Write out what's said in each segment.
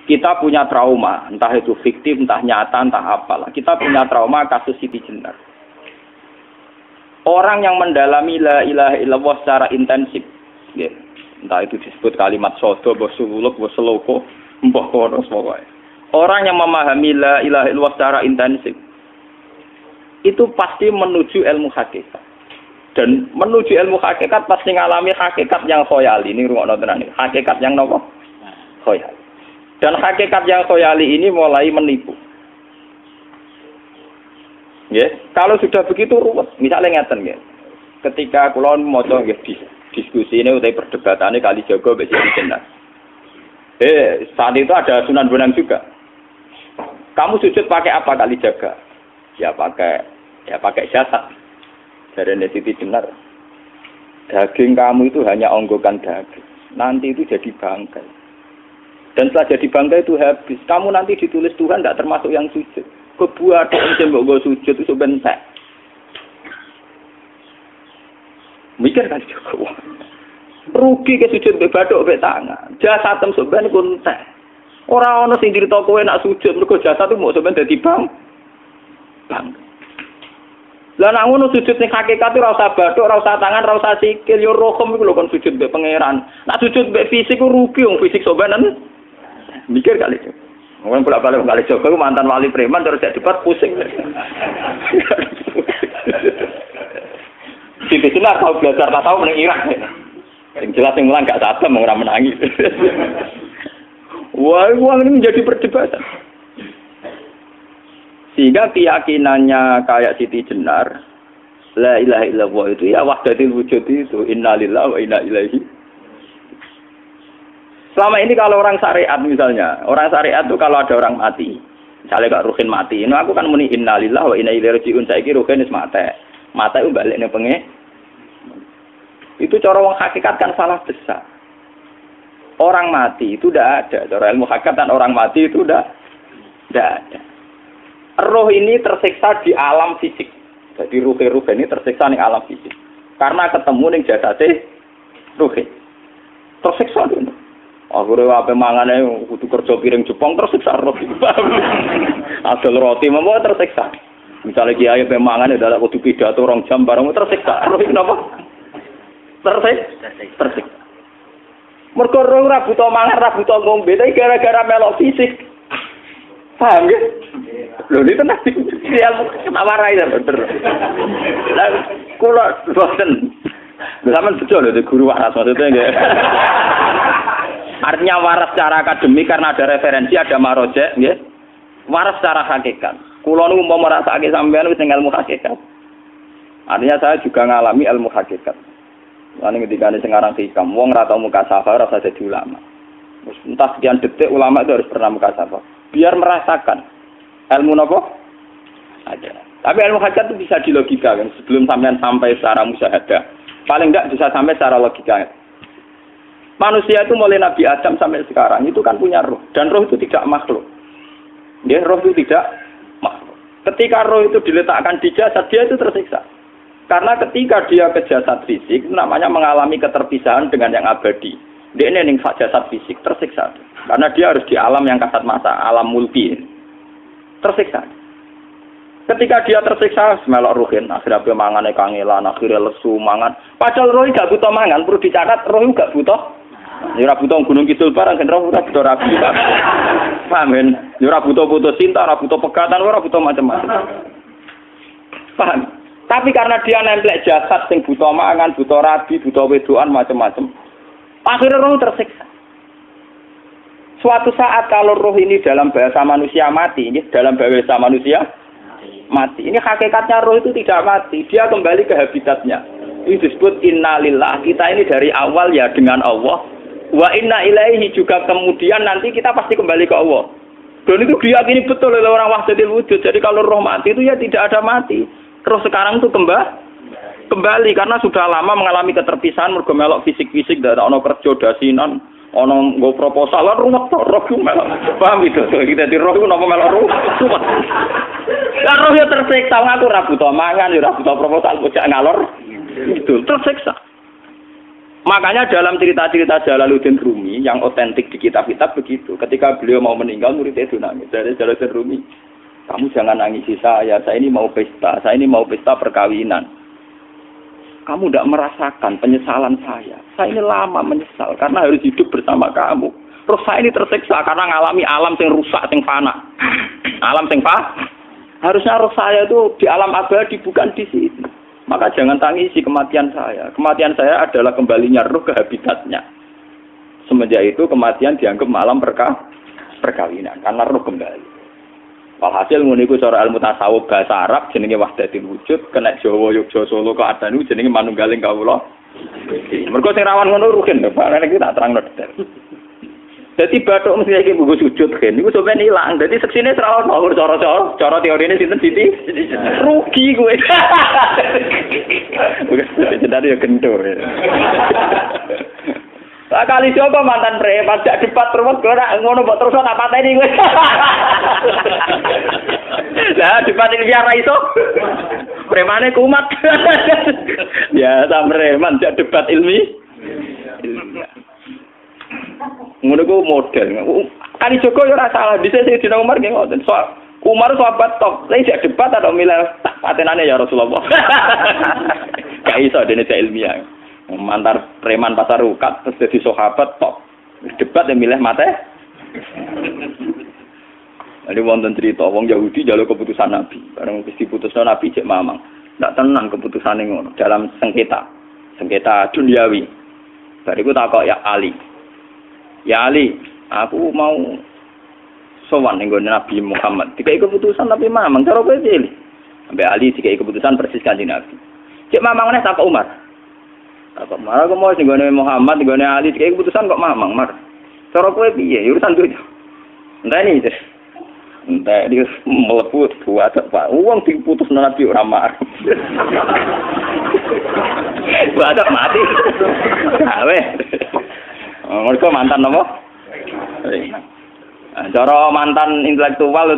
Kita punya trauma, entah itu fiktif, entah nyata, entah apalah. Kita punya trauma kasus Siti Jenar. Orang yang mendalami la ilaha illallah secara intensif, ya, entah itu disebut kalimat sodo, bosuluk, boseloko, mbah kono pokoknya. Orang yang memahami la ilaha illallah secara intensif, itu pasti menuju ilmu hakikat. Dan menuju ilmu hakikat pasti ngalami hakikat yang khoyali. Ini rungokno tenan iki. Hakikat yang nopo? Khoyali. Dan hakikat yang khoyali ini mulai menipu. Ya, kalau sudah begitu ruwet. Misalnya ngeten nggih. Ketika kula maca nggih diskusi ini utai perdebatannya kali jago mbek Siti Jenar. Saat itu ada Sunan Bonang juga. Kamu sujud pakai apa kali jaga? Ya pakai jasad. Dari Siti Jenar. Daging kamu itu hanya onggokan daging. Nanti itu jadi bangkai. Dan setelah jadi bangkai itu habis. Kamu nanti ditulis Tuhan tidak termasuk yang sujud. Kebuat yang mbok sujud itu bentek. Mikir kan juga. Rugi ke sujud mbek bathuk mbek tangan. Jasad tem sampean ku entek. Ora ana sing crita kowe nak sujud mergo jasad itu mbok sampean dadi bang. Lah nek ngono sujud ning hakikat ora usah bathuk, ora usah tangan, ora usah sikil, yo rohom iku lho kon sujud mbek pangeran. Nak sujud mbek fisik ku rugi wong fisik sampean. Mikir kali. Wong bolak-balik kali Joko mantan wali preman terus jadi debat pusing. Siti Jenar tahu belajar tahu meneng Irak. Yang jelas yang mulang gak satem ora menangis. Wah, uang ini menjadi perdebatan. Sehingga keyakinannya kayak Siti Jenar, la ilaha illallah itu ya wahdatul wujud itu, innalillahi wa inna ilaihi. Selama ini kalau orang syariat misalnya, orang syariat itu kalau ada orang mati, misalnya Kak Ruhin mati, ini aku kan muni innalillahi wa inna ilaihi raji'un, saiki Ruhin wis mate. Mate itu balik ning penge. Itu cara wong hakikat kan salah besar. Orang mati itu tidak ada. Cara ilmu hakikat kan orang mati itu tidak ada. Roh ini tersiksa di alam fisik. Jadi ruh ini tersiksa di alam fisik. Karena ketemu ning jasate ruh. Tersiksa dulu. Aku ape mangane kudu kerja piring Jepang tersiksa roh. Asal roti memang tersiksa. Misalnya kiai ape mangane dadak kudu pidato 2 jam bareng tersiksa. Roh kenapa? Tersiksa. Mergo roh ora buta mangan, ora buta ngombe, tapi gara-gara melok fisik. Paham ya? Lho itu nanti ilmu ketawarai ya bener. Lah kula boten. Sampeyan betul lho guru waras maksudnya nggih. Artinya waras secara akademik karena ada referensi, ada marojek, nggih. Waras secara hakikat. Kula niku mau merasake sampean wis ilmu hakikat. Artinya saya juga ngalami ilmu hakikat. Lan ketika sing aran hikam, wong ora tau muka safa ora usah dadi ulama. Wis entah sekian detik ulama itu harus pernah muka safa. Biar merasakan ilmu napa? Ada. Tapi ilmu hakikat itu bisa dilogikakan sebelum sampean sampai secara musyahadah. Paling enggak bisa sampai secara logika. Manusia itu mulai Nabi Adam sampai sekarang itu kan punya roh. Dan roh itu tidak makhluk. Ya, roh itu tidak makhluk. Ketika roh itu diletakkan di jasad, dia itu tersiksa. Karena ketika dia ke jasad fisik, namanya mengalami keterpisahan dengan yang abadi. Dia ini yang jasad fisik, tersiksa. Karena dia harus di alam yang kasat mata, alam mulki. Tersiksa. Ketika dia tersiksa, semelok ruhin, akhirnya dia mangannya kangelan, akhirnya lesu, mangan. Padahal roh gak butuh mangan, perlu dicatat, roh gak butuh. Ya ora butuh gunung kidul barang kan ora butuh rapi. Paham kan? Ya ora butuh putus cinta, ora butuh pegatan, ora butuh macam-macam. Paham? Tapi karena dia nemplek jasad sing butuh mangan, butuh rabi, butuh wedoan macam-macam. Akhirnya roh tersiksa. Suatu saat kalau roh ini dalam bahasa manusia mati, ini dalam bahasa manusia mati. Ini hakikatnya roh itu tidak mati, dia kembali ke habitatnya. Ini disebut innalillah. Kita ini dari awal ya dengan Allah. Wa inna ilaihi juga kemudian nanti kita pasti kembali ke Allah. Dan itu diyakini betul oleh orang wahdatul wujud. Jadi kalau roh mati itu ya tidak ada mati. Terus sekarang itu kembali karena sudah lama mengalami keterpisahan mergo melok fisik-fisik dak ono kerja dasinan, ono nggo proposal lan ruwet roh ku melok. Paham itu? Kita di roh ku napa melok ruwet. Lah roh ya tersiksa aku ora butuh mangan, ora butuh proposal bocah ngalor. Itu tersiksa. Makanya dalam cerita-cerita Jalaluddin Rumi yang otentik di kitab-kitab begitu. Ketika beliau mau meninggal, muridnya itu nangis. Dari Jalaluddin Rumi, kamu jangan nangisi saya ini mau pesta, saya ini mau pesta perkawinan. Kamu tidak merasakan penyesalan saya. Saya ini lama menyesal karena harus hidup bersama kamu. Terus saya ini tersiksa karena ngalami alam yang rusak, yang fana. Alam yang fana. Harusnya roh saya itu di alam abadi, bukan di sini. Maka jangan tangisi kematian saya. Kematian saya adalah kembalinya roh ke habitatnya. Semenjak itu kematian dianggap malam perkawinan. Karena roh kembali. Walhasil nguniku cara ilmu tasawuf bahasa Arab jenenge wahdatul wujud, kena Jawa Yogyakarta Solo keadaan jenenge manunggaling kawula. Mergo sing rawan ngono rugen lho, Pak. Nek tak terangno detail. Dadi bathuk mesti iki buku sujud kan. Niku sampeyan ilang. Dadi seksine ora ono cara teorine sinten Siti? Rugi kowe. Wis jadi ya kentur. Lah kali coba mantan preman jak debat terus ora ngono mbok terus tak pateni kowe. Lah debat ini biar ra iso. Premane kumat. Ya ta preman jak debat ilmi. Ngono ku model. Kali Joko yo ora salah. Dise Sayyidina Umar nggih ngoten. Soal Umar sahabat top. Lah jak debat atau milih tak patenane ya Rasulullah. Gak iso dene ilmiah. Mantar preman pasar ukat terus jadi sahabat top. Debat yang milih mate. Jadi wonten cerita wong Yahudi njaluk keputusan Nabi. Bareng wis diputusno Nabi cek mamang. Ndak tenang keputusane ngono dalam sengketa duniawi. Bariku takok ya Ali. Ya Ali, aku mau sowan ning Nabi Muhammad. Dikai keputusan Nabi mamang cara kowe pilih. Sampai Ali dikai keputusan persis Kanjeng Nabi. Cek mamang neh takok Umar. Apa marah kok mau singgone Muhammad, singgone Ali, kayak keputusan kok mamang, mar. Cara kowe piye? Urusan duit. Enteni iki. Entek dia mlebu buat Pak. Wong diputus Nabi ora mar. Buat mati. Gawe. Mergo mantan apa? Cara mantan intelektual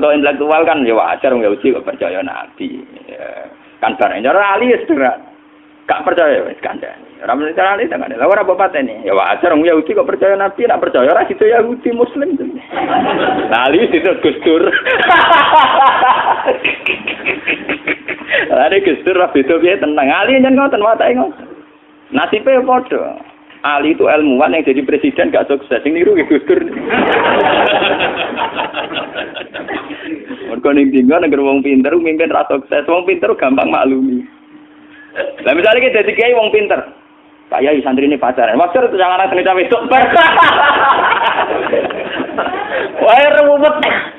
kan ya wajar wong Yahudi kok percaya Nabi. Kan bareng cara Ali wis gak percaya wis kandhani. Ora percaya ali tenan. Lah ora bapatene. Ya wajar wong Yahudi kok percaya Nabi, nek percaya ora situ Yahudi Muslim. Lah ali situ Gus Dur. Lah Gus Dur beda piye tenang. Ali nyen ngoten watake ngoten. Nasibe padha. Ali itu ilmuwan yang jadi presiden gak sukses. Sing niru Gus Dur. Mergo ning dinggo nek wong pinter mimpin ra sukses. Wong pinter gampang maklumi. Lah misalnya kita jadi kiai wong pinter, kayak santri ini pacaran, maksud itu jangan langsung cawe itu. Wah ruwet,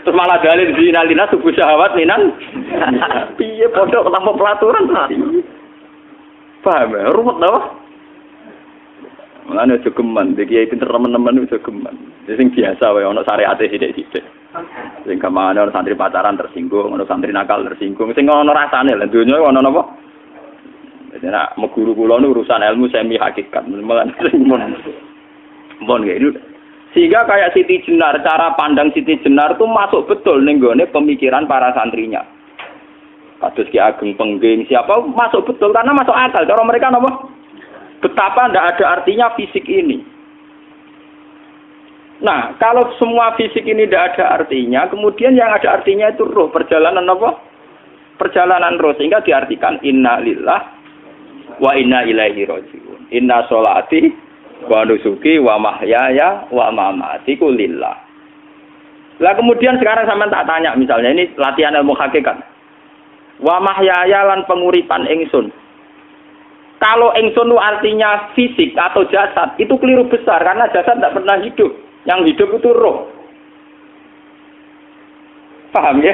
terus malah dalil zinalina subuh syahwat minan. Piye pondok tanpa pelaturan tadi. Paham ya? Ruwet apa? Mana jogeman, jadi kiai pinter teman-teman itu jogeman. Jadi sing biasa, wae ono syariate sithik-sithik. Sing kamane ono santri pacaran tersinggung, ono santri nakal tersinggung, sing ono rasane lha donya ono napa? Nek guru kula nu urusan ilmu semi hakikat. Mon gitu. Sehingga kayak Siti Jenar, cara pandang Siti Jenar tuh masuk betul ning gone pemikiran para santrinya. Kados Ki Ageng Pengging siapa masuk betul karena masuk akal. Cara mereka napa? Betapa ndak ada artinya fisik ini. Nah, kalau semua fisik ini ndak ada artinya, kemudian yang ada artinya itu roh, perjalanan apa? Perjalanan roh, sehingga diartikan inna lillah wa inna ilaihi raji'un. Inna sholati wa nusuki wa mahyaya wa mamati lillah. Lah kemudian sekarang sampean tak tanya misalnya ini latihan ilmu hakikat. Wa mahyaya lan penguripan ingsun. Kalau ingsun itu artinya fisik atau jasad, itu keliru besar karena jasad tidak pernah hidup. Yang hidup itu roh. Paham ya?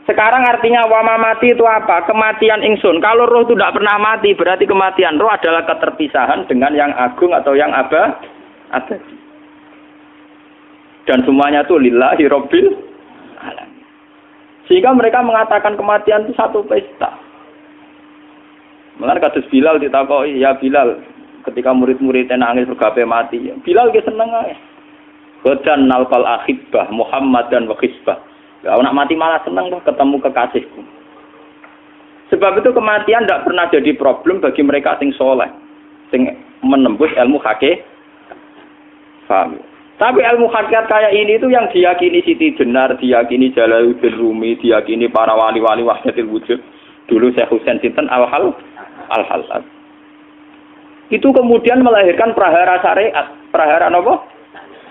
Sekarang artinya wama mati itu apa? Kematian ingsun. Kalau roh itu tidak pernah mati, berarti kematian roh adalah keterpisahan dengan yang agung atau yang abadi. Dan semuanya itu lillahi rabbil alamin. Sehingga mereka mengatakan kematian itu satu pesta. Mulane kados Bilal ditakoki, ya Bilal, ketika murid-muridnya nangis bergape mati, Bilal ge seneng ae. Godan nalqal akhibah Muhammad dan wa hisbah. Kalau nak mati malah senang tuh ketemu kekasihku. Sebab itu kematian tidak pernah jadi problem bagi mereka sing soleh. sing menembus ilmu hakikat. Paham? Tapi ilmu hakikat kayak ini itu yang diyakini Siti Jenar, diyakini Jalaluddin Rumi, diyakini para wali-wali wahdatul wujud. Dulu Syekh Husain sinten Al-Halal. Itu kemudian melahirkan prahara syariat. Prahara apa?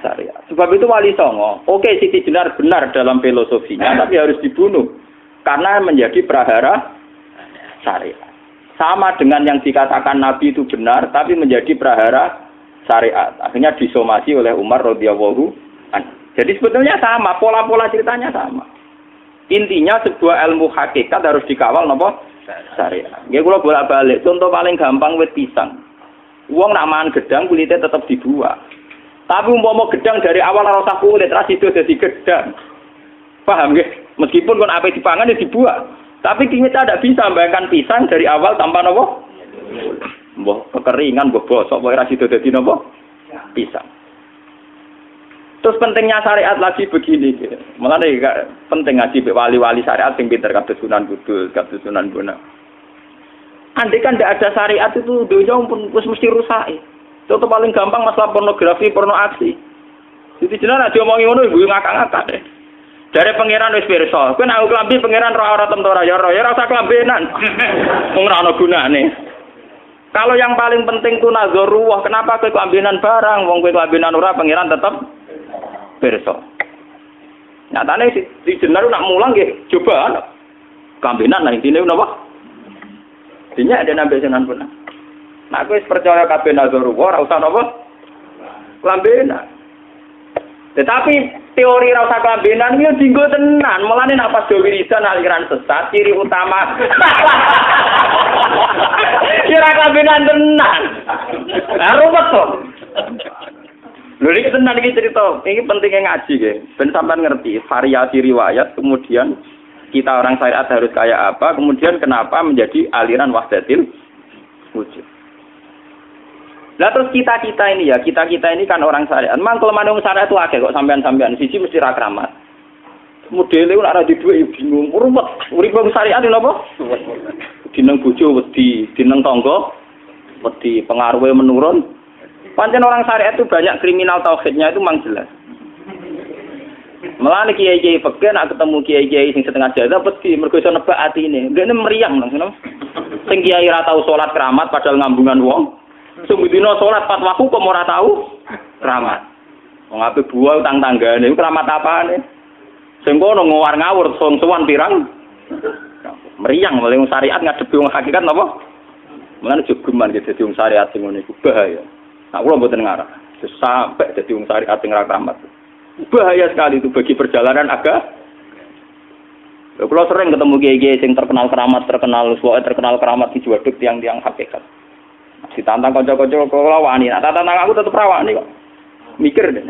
Syariat. Sebab itu Wali Songo, oke Siti Jenar benar dalam filosofinya, tapi harus dibunuh. Karena menjadi prahara syariat. Sama dengan yang dikatakan Nabi itu benar, tapi menjadi prahara syariat. Akhirnya disomasi oleh Umar radhiyallahu anhu. Jadi sebetulnya sama, pola-pola ceritanya sama. Intinya sebuah ilmu hakikat harus dikawal napa? Syariat. Nggih kula bolak-balik, contoh paling gampang wit pisang. Wong nak mangan gedang kulitnya tetap dibuat. Tapi umpama gedang dari awal ora usah kulit, ra sido dadi gedang. Paham nggih? Meskipun kon ape dipangan ya dibuat. Tapi kita tidak bisa membayangkan pisang dari awal tanpa napa? Mbah kekeringan, mbah bosok, mbah ra sido dadi napa? Pisang. Terus pentingnya syariat lagi begini, gitu. Mulane penting ngaji wali-wali syariat sing pinter kados Sunan Kudus, kados Sunan Bonang. Andai kan tidak ada syariat itu dunia pun mesti rusak. Contoh paling gampang masalah pornografi, porno aksi. Jadi jenengan aja omongi ngono ibu ngakak-ngakak deh. Dari pangeran wis pirsa, kowe nek klambi pangeran ora ora tentu ora ya ora usah klambenan. Wong ora ana gunane. Kalau yang paling penting ku nazarullah, kenapa kowe klambenan barang, wong kowe klambenan ora pangeran tetep pirsa. Nyatane si jenar nak mulang nggih coba klambenan lah intine napa? Dinya ada nabi Sunan Bonang. Nah, aku percaya kabeh nazarullah, ora usah napa? Klambenan. Tetapi teori ora usah klambenan iki dienggo tenan. Mulane nek pas wiridan aliran sesat, ciri utama. Kira klambenan tenan. Lah ruwet to. Lho iki tenan iki cerita. Iki pentingnya ngaji nggih. Ben sampean ngerti variasi riwayat, kemudian kita orang syariat harus kayak apa, kemudian kenapa menjadi aliran wahdatil wujud. Lah terus kita ini kan orang syariat. Memang kelemahan orang syariat itu akeh kok sampean-sampean siji mesti ra kramat. Modele ora di duwe bingung, ruwet. Urip wong syariat lho apa? Dineng bojo wedi, dineng tangga wedi, pengaruhe menurun. Pancen orang syariat itu banyak kriminal tauhidnya itu memang jelas. Mulane kiai-kiai peke nak ketemu kiai-kiai sing setengah jadah wedi mergo iso nebak atine. Ndekne meriang nang ngono. Sing kiai ra tau salat keramat padahal ngambungan wong. Sumudina salat pas waktu kok ora tau keramat. Wong ape buah utang tanggane iku keramat apane? Sing kono ngawur-ngawur sowan pirang. Meriang mulai syariat ngadepi wong hakikat napa? Mulane jogeman iki dadi wong syariat sing ngene iku bahaya. Nah kula mboten ngarah. Sampai dadi wong syariat sing ra keramat. Bahaya sekali itu bagi perjalanan agama. Kalau sering ketemu kiai-kiai yang terkenal keramat di juaduk tiang-tiang hakikat. Ditantang kocok-kocok kalau wani, tantang aku tetap rawani kok. Mikir deh.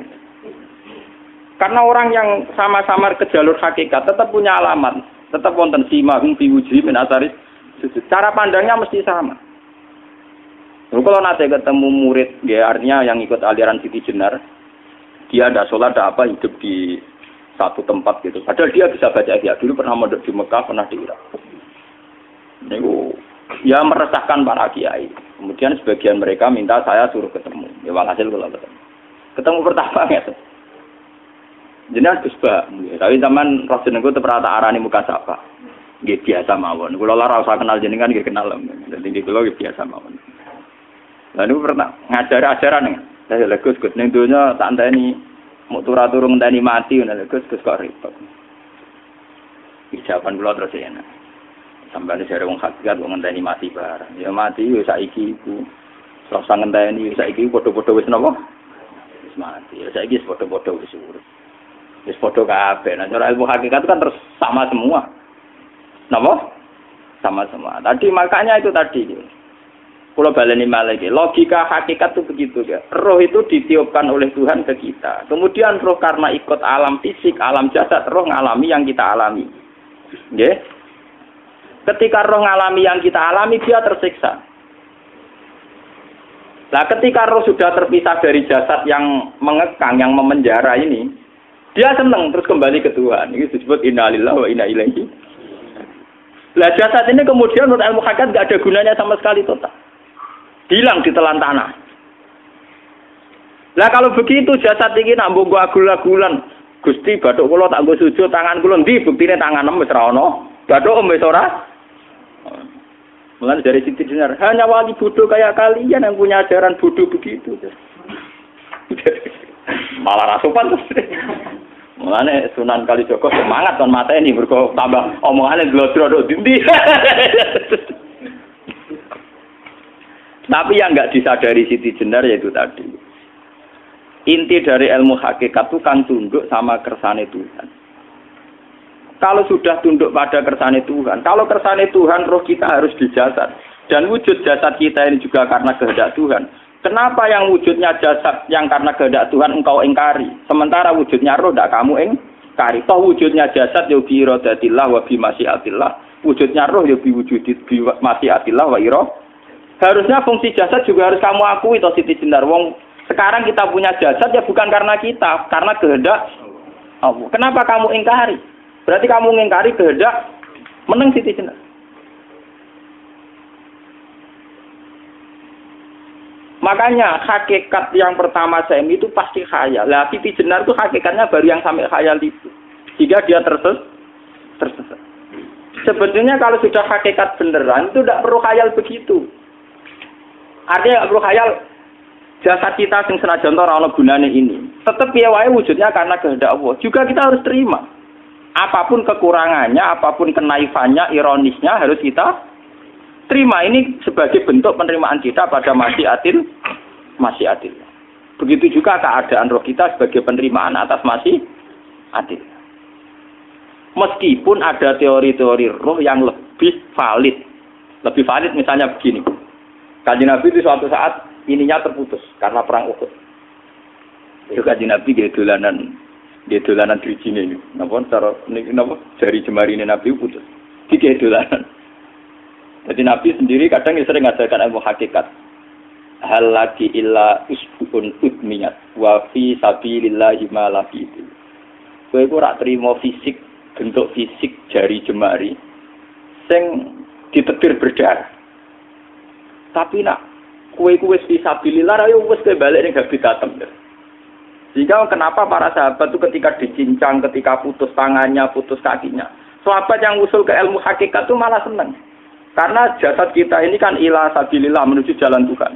Karena orang yang sama-sama ke jalur hakikat tetap punya alamat, tetap wonten simahum fi wujuhi min asaris sujud. Cara pandangnya mesti sama. Kalau nanti ketemu murid, ya artinya yang ikut aliran Siti Jenar, dia ada sholat, ada apa, hidup di satu tempat gitu. Padahal dia bisa baca ihya. Dulu pernah mondok di Mekah, pernah di Irak. Itu ya meresahkan para kiai. Kemudian sebagian mereka minta saya suruh ketemu. Ya walhasil kalau ketemu. Ketemu pertama gitu. Jenengan Gus Ba, tapi zaman roh jenengku terperata arani muka sapa. Nggih biasa mawon. Kula ora usah kenal jenengan nggih kenal. Dadi kula biasa mawon. Lah niku pernah ngajari ajaran. Saya Gus ning donya tak enteni mau turu ngenteni mati ngono Gus kok repot. Jawaban kula terus enak. Sampai ada wong hakikat wong ngenteni mati barang. Ya mati wis saiki iku. Ora usah ngenteni saiki padha-padha wis napa? Wis mati. Ya saiki wis padha-padha wis urip. Wis padha kabeh. Nah cara ilmu hakikat kan terus sama semua. Napa? Sama semua. Tadi makanya itu tadi. Kalau baleni malih logika hakikat itu begitu ya. Roh itu ditiupkan oleh Tuhan ke kita. Kemudian roh karena ikut alam fisik, alam jasad, roh ngalami yang kita alami. Nggih. Ketika roh ngalami yang kita alami dia tersiksa. Nah, ketika roh sudah terpisah dari jasad yang mengekang, yang memenjara ini, dia senang terus kembali ke Tuhan. Ini disebut inna lillahi wa inna ilaihi. Lah jasad ini kemudian menurut ilmu hakikat enggak ada gunanya sama sekali total. hilang ditelan tanah. Lah kalau begitu jasad iki nak mbok agul-agulan, Gusti bathuk kula tak nggo sujud tangan kula ndi buktine tanganem wis ra ono. Bathuk wis ora. Mulane dari Siti Jenar, hanya wali bodoh kayak kalian yang punya ajaran bodoh begitu. Malah rasupan terus. Mulane Sunan Kalijaga semangat kon mateni mergo tambah omongane glodro nduk ndi. Tapi yang enggak disadari Siti Jenar yaitu tadi. Inti dari ilmu hakikat itu kan tunduk sama kersane Tuhan. Kalau sudah tunduk pada kersane Tuhan, kalau kersane Tuhan roh kita harus di jasad. Dan wujud jasad kita ini juga karena kehendak Tuhan. Kenapa yang wujudnya jasad yang karena kehendak Tuhan engkau ingkari? Sementara wujudnya roh tidak kamu ingkari. Toh wujudnya jasad ya bi iradatillah wa bi masyiatillah. Wujudnya roh ya bi wujudit bi masyiatillah wa ira. Harusnya fungsi jasad juga harus kamu akui toh Siti Jenar. Wong sekarang kita punya jasad ya bukan karena kita, karena kehendak Allah. Kenapa kamu ingkari? Berarti kamu mengingkari kehendak meneng Siti Jenar. Makanya hakikat yang pertama saya itu pasti khayal. Lah Siti Jenar itu hakikatnya baru yang sampai khayal itu. Sehingga dia tersesat. Sebetulnya kalau sudah hakikat beneran itu tidak perlu khayal begitu. Artinya tidak perlu khayal jasad kita sing senajan ora ana gunane ini. Tetap piye wae wujudnya karena kehendak Allah. Juga kita harus terima. Apapun kekurangannya, apapun kenaifannya, ironisnya harus kita terima. Ini sebagai bentuk penerimaan kita pada masyiatil. Begitu juga keadaan roh kita sebagai penerimaan atas masyiatil. Meskipun ada teori-teori roh yang lebih valid. Lebih valid misalnya begini. Kanjeng Nabi itu suatu saat ininya terputus karena perang Uhud. Itu Kanjeng Nabi dia dolanan drijine ini. Napa cara niki napa jari jemari ini Nabi putus. Iki dolanan. Jadi Nabi sendiri kadang sering ngajarkan ilmu hakikat. Hal lagi illa usbun udmiyat wa fi sabilillahi ma la fi. Kowe ora trimo fisik, bentuk fisik jari jemari sing ditetir berdarah. Tapi nak kue fisabilillah ayo wis balik ning habitatem. Jika kenapa para sahabat itu ketika dicincang, ketika putus tangannya, putus kakinya, sahabat yang usul ke ilmu hakikat itu malah senang. Karena jasad kita ini kan ila sabilillah menuju jalan Tuhan.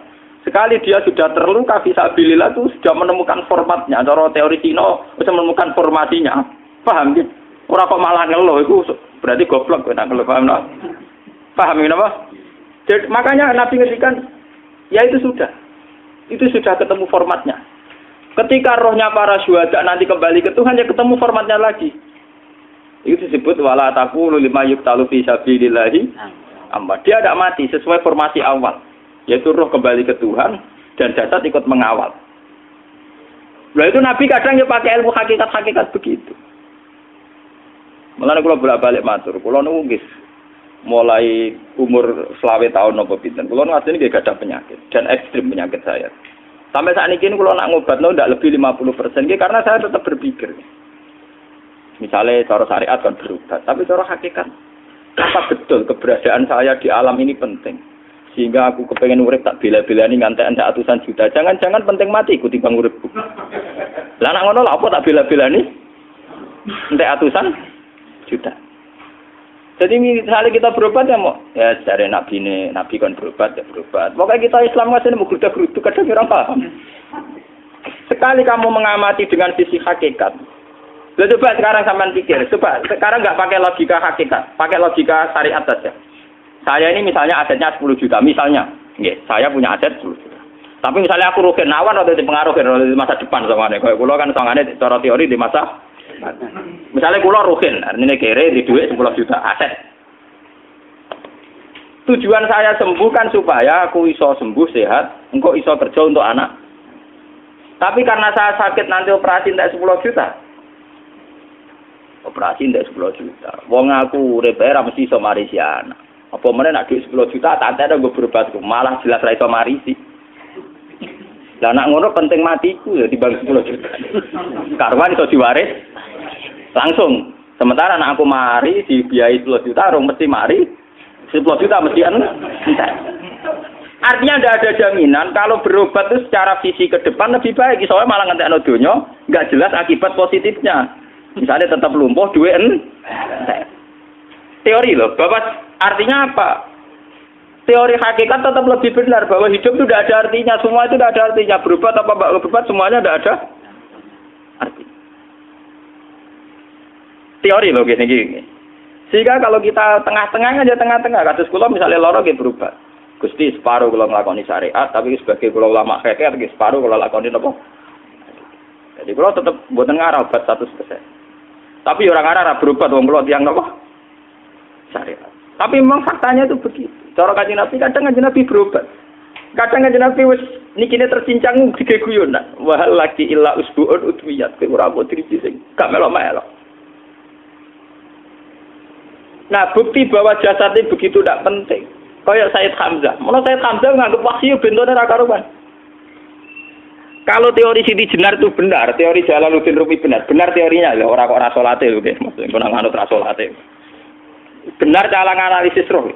Sekali dia sudah terluka fisabilillah itu sudah menemukan formatnya. Cara teori Cina bisa menemukan formasinya. Paham gitu? Ora kok malah ngeluh itu berarti goblok nek ngeluh paham no? Paham napa? Jadi, makanya Nabi ngendikan ya itu sudah ketemu formatnya. Ketika rohnya para syuhada nanti kembali ke Tuhan ya ketemu formatnya lagi. Itu disebut wala taqulu lima yuqtalu fi sabilillahi amma. Dia tidak mati sesuai formasi awal, yaitu roh kembali ke Tuhan dan jasad ikut mengawal. Lah itu Nabi kadang ya pakai ilmu hakikat begitu. Mulane kula bolak-balik matur, kula niku nggih mulai umur 20 tahun napa pinten. Kula ngateni nggih gadah penyakit dan ekstrim penyakit saya. Sampai saat ini kula nak ngobatno ndak lebih 50% nggih karena saya tetap berpikir. Misalnya cara syariat kan berobat, tapi cara hakikat apa betul keberadaan saya di alam ini penting. Sehingga aku kepengen urip tak bela-belani ngantek ndak atusan juta. Jangan-jangan penting mati ku timbang uripku. Lah nak ngono lha apa tak bela-belani? Ndak atusan juta. Jadi misalnya kita berobat ya mau ya dari nabi kan berobat ya berobat. Pokoknya kita Islam masih mau gerutu kadang orang paham. Sekali kamu mengamati dengan sisi hakikat, coba sekarang sampean pikir, coba sekarang nggak pakai logika hakikat, pakai logika syariat saja. Saya ini misalnya asetnya 10 juta, misalnya, saya punya aset 10 juta. Tapi misalnya aku rugi nawan atau dipengaruhi di masa depan soalnya, kalau kulo kan soalnya cara teori di masa misalnya kulo ruhin, artinya kere di duit 10 juta aset. Tujuan saya sembuh kan supaya aku iso sembuh sehat, engkau iso kerja untuk anak. Tapi karena saya sakit nanti operasi tidak 10 juta. Operasi tidak 10 juta. Wong aku repair mesti iso marisi anak. Apa meneh nak duit 10 juta tak ada gue berobat malah jelas ra iso marisi. Lah nak ngono penting matiku ya dibagi 10 juta. Karwan iso diwaris langsung. Sementara anak aku mari dibiayai 10 juta, orang mesti mari 10 juta mesti entek. Artinya tidak ada jaminan kalau berobat itu secara visi ke depan lebih baik. Soalnya malah ngentekno donya nggak jelas akibat positifnya. Misalnya tetap lumpuh teori loh. Bapak artinya apa? Teori hakikat tetap lebih benar bahwa hidup itu tidak ada artinya. Semua itu tidak ada artinya. Berobat apa berobat semuanya tidak ada arti. Teori loh gini. Sehingga kalau kita tengah-tengah aja tengah-tengah. Kasus kula misalnya loro nggih berobat. Gusti separuh kula nglakoni syariat, tapi sebagai kula ulama fikih iki separuh kula lakoni napa? Jadi kula tetep mboten ngarah obat 100%. Tapi orang ngarah berobat wong kula tiyang napa? Syariat. Tapi memang faktanya itu begitu. Cara Kanjeng Nabi kadang Kanjeng Nabi berobat. Kadang Kanjeng Nabi wis nikine tercincang dige guyonan. Wa laki illa usbuun utwiyat. Ora apa driji sing gak melok-melok. Nah, bukti bahwa jasad itu begitu tidak penting. Kayak Sayyid Hamzah. Mula Sayyid Hamzah nganggep wahyu bentone ra karuan. Kalau teori Siti Jenar itu benar, teori Jalaluddin Rumi benar teorinya lho, ora kok ra salate lho nggih, maksud kok nang anut ra salate. Benar cara analisis roh.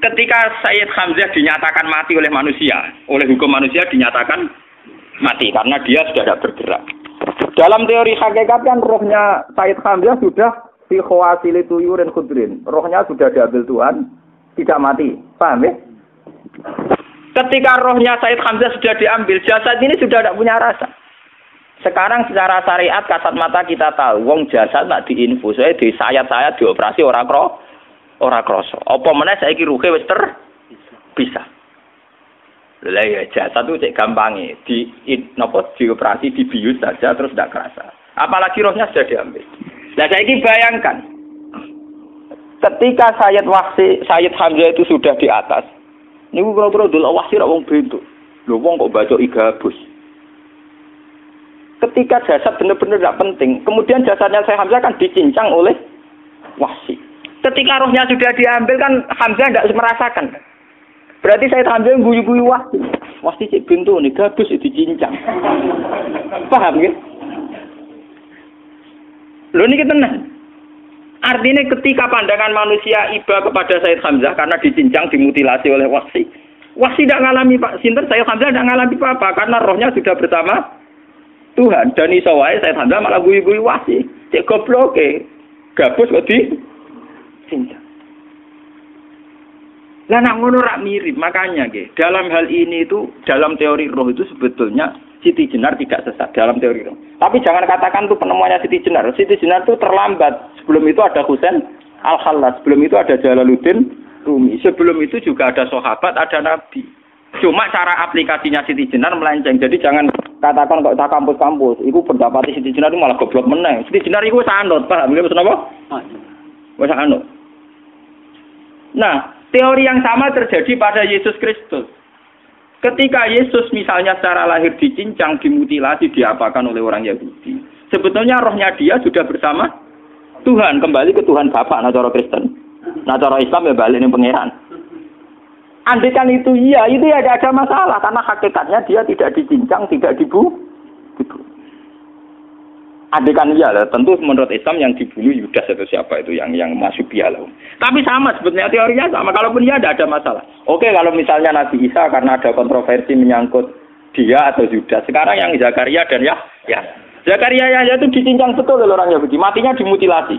Ketika Sayyid Hamzah dinyatakan mati oleh manusia, oleh hukum manusia dinyatakan mati karena dia sudah tidak bergerak. Dalam teori hakikat kan rohnya Sayyid Hamzah sudah fi khawasili tuyurin khudrin. Rohnya sudah diambil Tuhan, tidak mati. Paham ya? Ketika rohnya Sayyid Hamzah sudah diambil, jasad ini sudah tidak punya rasa. Sekarang secara syariat kasat mata kita tahu, wong jasad nak diinfus, di sayat-sayat dioperasi ora krasa. Apa meneh saiki ruhe wis bisa. Lah ya jasad itu cek gampange, dioperasi dibius saja terus tidak kerasa. Apalagi rohnya sudah diambil. Nah saiki bayangkan, ketika Sayyid Hamzah itu sudah di atas, niku kira-kira delok wahsi ra wong bentuk. Lho wong kok baca igabus. Ketika jasad benar-benar tidak penting, kemudian jasadnya Sayyid Hamzah kan dicincang oleh wahsi. Ketika rohnya sudah diambil kan Hamzah tidak merasakan. Berarti Sayyid Hamzah guyu-guyu wahsi. Wahsi cek bentuk nih gabus dicincang. Paham ya? Lho niki tenan. Artinya ketika pandangan manusia iba kepada Sayyid Hamzah karena dicincang, dimutilasi oleh wahsi. Wahsi tidak mengalami Pak Sinten, Sayyid Hamzah tidak mengalami apa-apa karena rohnya sudah bersama Tuhan. Dan iso wae Sayyid Hamzah malah guyu-guyu wahsi. Cek goblok gabus kok dicincang. Lah nak ngono rak mirip, makanya dalam hal ini itu dalam teori roh itu sebetulnya Siti Jenar tidak sesat dalam teori roh. Tapi jangan katakan itu penemuannya Siti Jenar. Siti Jenar itu terlambat. Sebelum itu ada Husain Al-Khallas. Sebelum itu ada Jalaluddin Rumi. Sebelum itu juga ada sahabat, ada nabi. Cuma cara aplikasinya Siti Jenar melenceng. Jadi jangan katakan kok tak kampus-kampus. Itu pendapat Siti Jenar itu malah goblok meneng. Siti Jenar itu sanut. Paham? Maksud apa? Wis sanut. Nah, teori yang sama terjadi pada Yesus Kristus. Ketika Yesus misalnya secara lahir dicincang, dimutilasi, diapakan oleh orang Yahudi. Sebetulnya rohnya dia sudah bersama Tuhan. Kembali ke Tuhan Bapa, nah cara Kristen. Nah cara Islam ya balik ini pangeran. Andaikan itu iya, itu ya tidak ada masalah. Karena hakikatnya dia tidak dicincang, tidak dibunuh. Andaikan iya, tentu menurut Islam yang dibunuh Yudas atau siapa itu yang masuk piala. Tapi sama sebetulnya teorinya sama. Kalaupun iya tidak ada masalah. Oke, kalau misalnya Nabi Isa karena ada kontroversi menyangkut dia atau Yudas. Sekarang yang Zakaria dan ya. Zakaria itu dicincang betul oleh orang Yahudi. Matinya dimutilasi.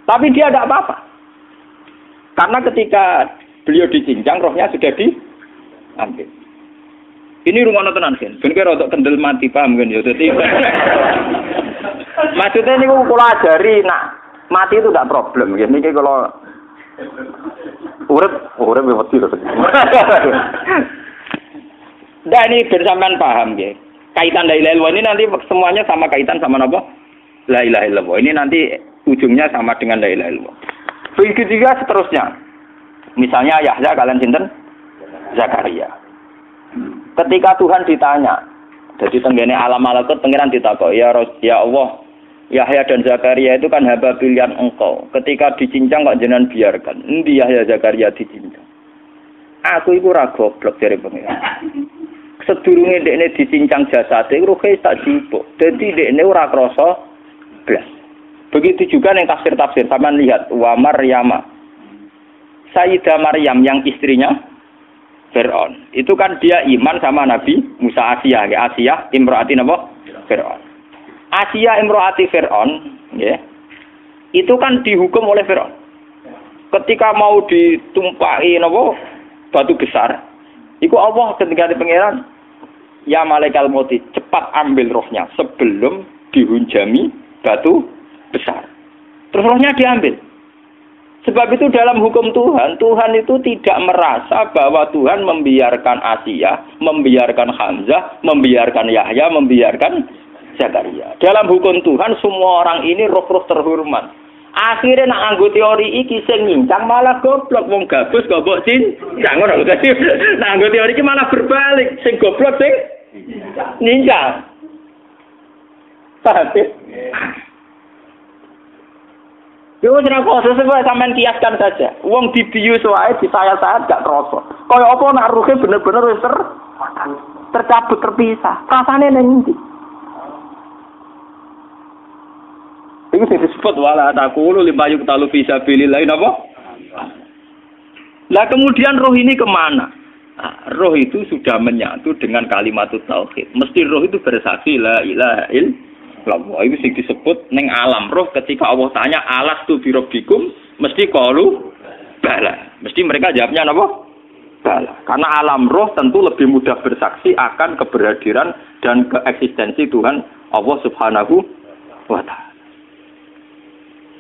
Tapi dia tidak apa-apa. Karena ketika beliau dicincang, rohnya sudah diambil. Ini rumah tenan kan. Ben kira untuk kendel mati paham kan ya. Dadi maksudnya niku kula ajari nak mati itu tidak problem ya. Niki kalau urip wedi lho. Nah ini bersamaan paham ya. Kaitan la ilaha illallah ini nanti semuanya sama kaitan sama apa? La ilaha illallah. Ini nanti ujungnya sama dengan la ilaha illallah. Begitu juga seterusnya. Misalnya Yahya kalian sinten? Zakaria. Ketika Tuhan ditanya, jadi tenggene alam malakut pengiran ditakok, ya Allah, Yahya dan Zakaria itu kan hamba pilihan engkau. Ketika dicincang kok jenengan biarkan. Endi Yahya Zakaria dicincang? Aku iku ora goblok dari pengiran. Sedurunge dekne dicincang jasate ruhe tak jupuk. Dadi dekne ora krasa blas. Begitu juga ning tafsir-tafsir sampean lihat wa Maryama. Sayyidah Maryam yang istrinya Fir'aun. Itu kan dia iman sama Nabi Musa. Asiyah imro'ati napa? Fir'aun. Asiyah imro'ati Fir'aun, ya. Itu kan dihukum oleh Fir'aun. Ketika mau ditumpahi napa? Batu besar. Iku Allah ketika di pangeran, ya malaikal mauti, cepat ambil rohnya sebelum dihunjami batu besar. Terus rohnya diambil. Sebab itu dalam hukum Tuhan, Tuhan itu tidak merasa bahwa Tuhan membiarkan Asiyah, membiarkan Hamzah, membiarkan Yahya, membiarkan Zakaria. Dalam hukum Tuhan, semua orang ini roh-roh terhormat. Akhirnya nak anggo teori iki sing nyincang malah goblok, wong gabus goblok cincang ngono dadi. Nak anggo teori iki malah berbalik, sing goblok sing nyincang. Paham? Yo ora kok sesuai sampean kiaskan saja. Wong dibius wae disayat-sayat gak krasa. Kaya apa nak ruhe bener-bener wis tercabut terpisah. Rasane ning ndi? Iku sing disebut wala taqulu limayuk talu fi sabilillah napa? Lah kemudian roh ini kemana? Nah, roh itu sudah menyatu dengan kalimat tauhid. Mesti roh itu bersaksi la ilaha illallah. Itu sing disebut ning alam roh ketika Allah tanya alastu bi rabbikum mesti qalu bala. Mesti mereka jawabnya napa? Bala. Karena alam roh tentu lebih mudah bersaksi akan keberhadiran dan keeksistensi Tuhan Allah Subhanahu wa taala.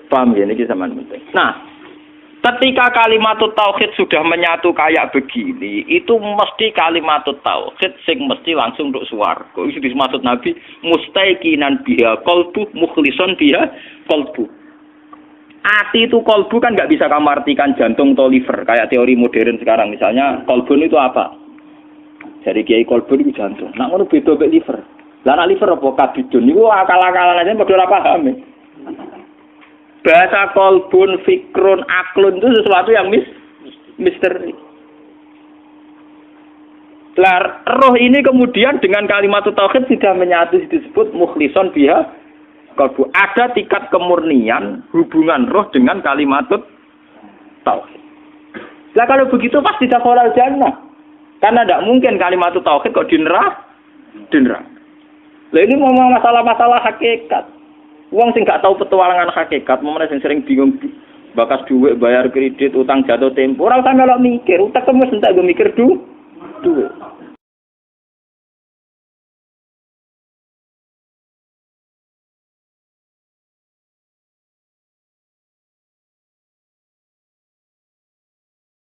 Paham ya, ini sama penting. Nah, ketika kalimat tauhid sudah menyatu kayak begini, itu mesti kalimat tauhid sing mesti langsung untuk swarga. Itu dimaksud Nabi mustaiqinan biha qalbu mukhlishon biha qalbu. Ati itu qalbu kan nggak bisa kamu artikan jantung atau liver kayak teori modern sekarang. Misalnya qalbun itu apa? Jadi kiai qalbun itu jantung. Nah, ngono beda mek liver. Lah liver apa kabidun niku akal-akalan aja padha ora paham. Bahasa kolbun, fikrun, aklun itu sesuatu yang misteri. Roh ini kemudian dengan kalimat tauhid sudah menyatu disebut mukhlishon biha kolbu. Ada tingkat kemurnian hubungan roh dengan kalimat tauhid. Lah kalau begitu pasti dakhalal jannah. Karena tidak mungkin kalimat tauhid kok di neraka. Lah ini ngomong masalah-masalah hakikat. Wong sing gak tahu petualangan hakikat, momene sing sering bingung bakas duit, bayar kredit, utang jatuh tempo, ora usah melok mikir, utek wis entek go mikir duit.